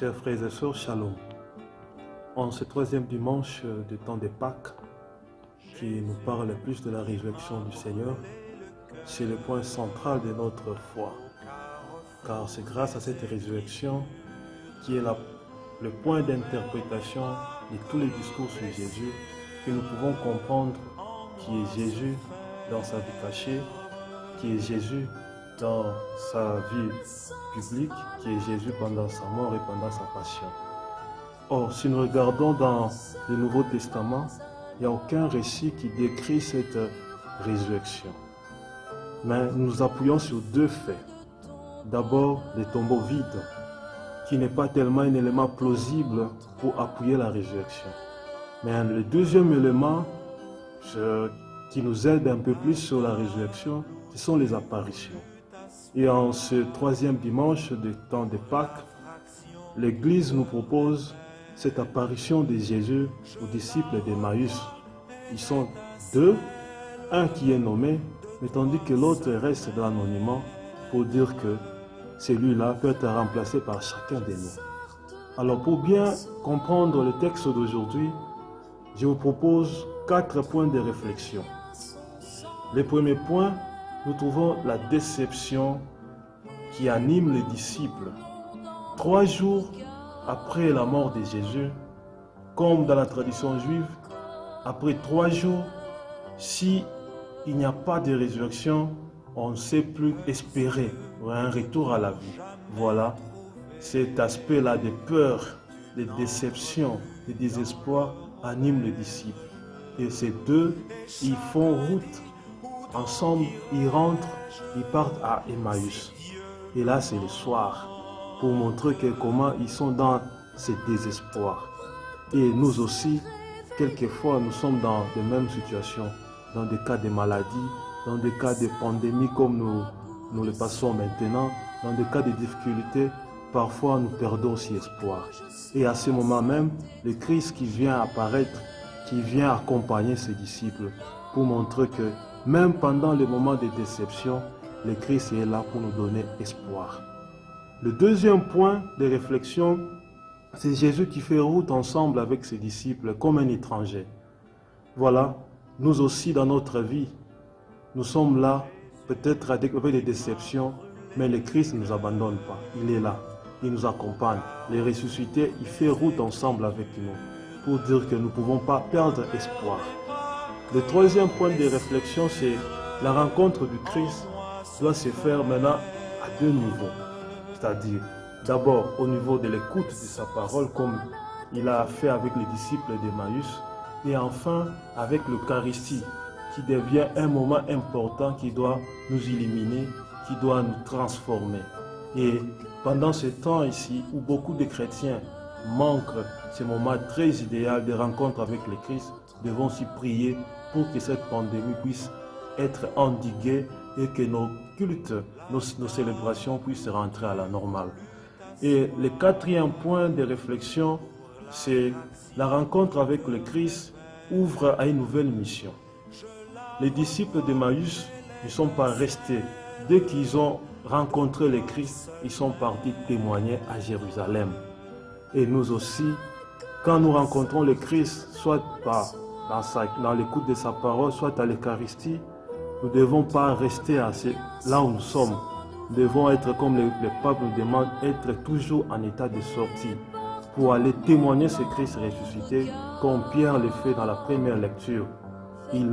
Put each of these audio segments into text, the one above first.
Chers frères et sœurs, shalom. En ce troisième dimanche du temps des Pâques, qui nous parle plus de la résurrection du Seigneur, c'est le point central de notre foi. Car c'est grâce à cette résurrection qui est le point d'interprétation de tous les discours sur Jésus que nous pouvons comprendre qui est Jésus dans sa vie cachée, qui est Jésus dans sa vie publique, qui est Jésus pendant sa mort et pendant sa passion. Or, si nous regardons dans le Nouveau Testament, il n'y a aucun récit qui décrit cette résurrection. Mais nous nous appuyons sur deux faits. D'abord, les tombeaux vides, qui n'est pas tellement un élément plausible pour appuyer la résurrection. Mais le deuxième élément qui nous aide un peu plus sur la résurrection, ce sont les apparitions. Et en ce troisième dimanche du temps de Pâques, l'Église nous propose cette apparition de Jésus aux disciples d'Emmaüs. Ils sont deux, un qui est nommé, mais tandis que l'autre reste dans l'anonymat pour dire que celui-là peut être remplacé par chacun de nous. Alors pour bien comprendre le texte d'aujourd'hui, je vous propose 4 points de réflexion. Le premier point, nous trouvons la déception qui anime les disciples. 3 jours après la mort de Jésus, comme dans la tradition juive, après 3 jours, si il n'y a pas de résurrection, on ne sait plus espérer un retour à la vie. Voilà, cet aspect-là de peur, de déception, de désespoir anime les disciples. Et ces deux, ils font route. Ensemble, ils rentrent, ils partent à Emmaüs. Et là, c'est le soir, pour montrer comment ils sont dans ce désespoir. Et nous aussi, quelquefois, nous sommes dans les mêmes situations, dans des cas de maladie, dans des cas de pandémie comme nous le passons maintenant, dans des cas de difficultés, parfois nous perdons aussi espoir. Et à ce moment même, le Christ qui vient apparaître, qui vient accompagner ses disciples pour montrer que même pendant les moments de déception, le Christ est là pour nous donner espoir. Le deuxième point de réflexion, c'est Jésus qui fait route ensemble avec ses disciples comme un étranger. Voilà, nous aussi dans notre vie, nous sommes là, peut-être avec des déceptions, mais le Christ ne nous abandonne pas. Il est là, il nous accompagne. Les ressuscités, il fait route ensemble avec nous pour dire que nous ne pouvons pas perdre espoir. Le troisième point de réflexion, c'est la rencontre du Christ doit se faire maintenant à 2 niveaux. C'est-à-dire, d'abord au niveau de l'écoute de sa parole, comme il a fait avec les disciples d'Emmaüs, et enfin avec l'Eucharistie, qui devient un moment important qui doit nous illuminer, qui doit nous transformer. Et pendant ce temps ici, où beaucoup de chrétiens manquent ce moment très idéal de rencontre avec le Christ, nous devons aussi prier pour que cette pandémie puisse être endiguée et que nos cultes, nos célébrations puissent rentrer à la normale. Et le 4e point de réflexion, c'est la rencontre avec le Christ ouvre à une nouvelle mission. Les disciples d'Emmaüs ne sont pas restés. Dès qu'ils ont rencontré le Christ, ils sont partis témoigner à Jérusalem. Et nous aussi, quand nous rencontrons le Christ, soit dans l'écoute de sa parole, soit à l'Eucharistie, nous ne devons pas rester là où nous sommes. Nous devons être comme le pape nous demande, être toujours en état de sortie pour aller témoigner ce Christ ressuscité, comme Pierre le fait dans la première lecture. Il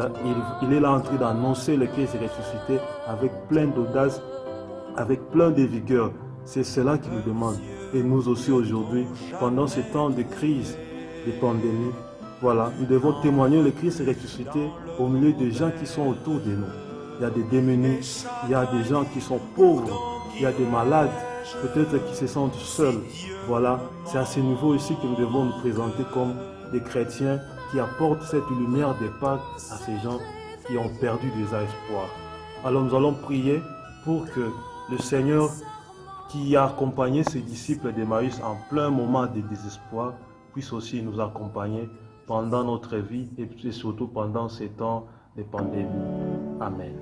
est là en train d'annoncer le Christ ressuscité avec plein d'audace, avec plein de vigueur. C'est cela qu'il nous demande. Et nous aussi aujourd'hui, pendant ces temps de crise, de pandémie, voilà, nous devons témoigner le Christ ressuscité au milieu des gens qui sont autour de nous. Il y a des démunis, il y a des gens qui sont pauvres, il y a des malades, peut-être qui se sentent seuls. Voilà, c'est à ce niveau ici que nous devons nous présenter comme des chrétiens qui apportent cette lumière des Pâques à ces gens qui ont perdu déjà espoir. Alors nous allons prier pour que le Seigneur qui a accompagné ses disciples d'Emmaüs en plein moment de désespoir puisse aussi nous accompagner pendant notre vie et surtout pendant ces temps de pandémie. Amen.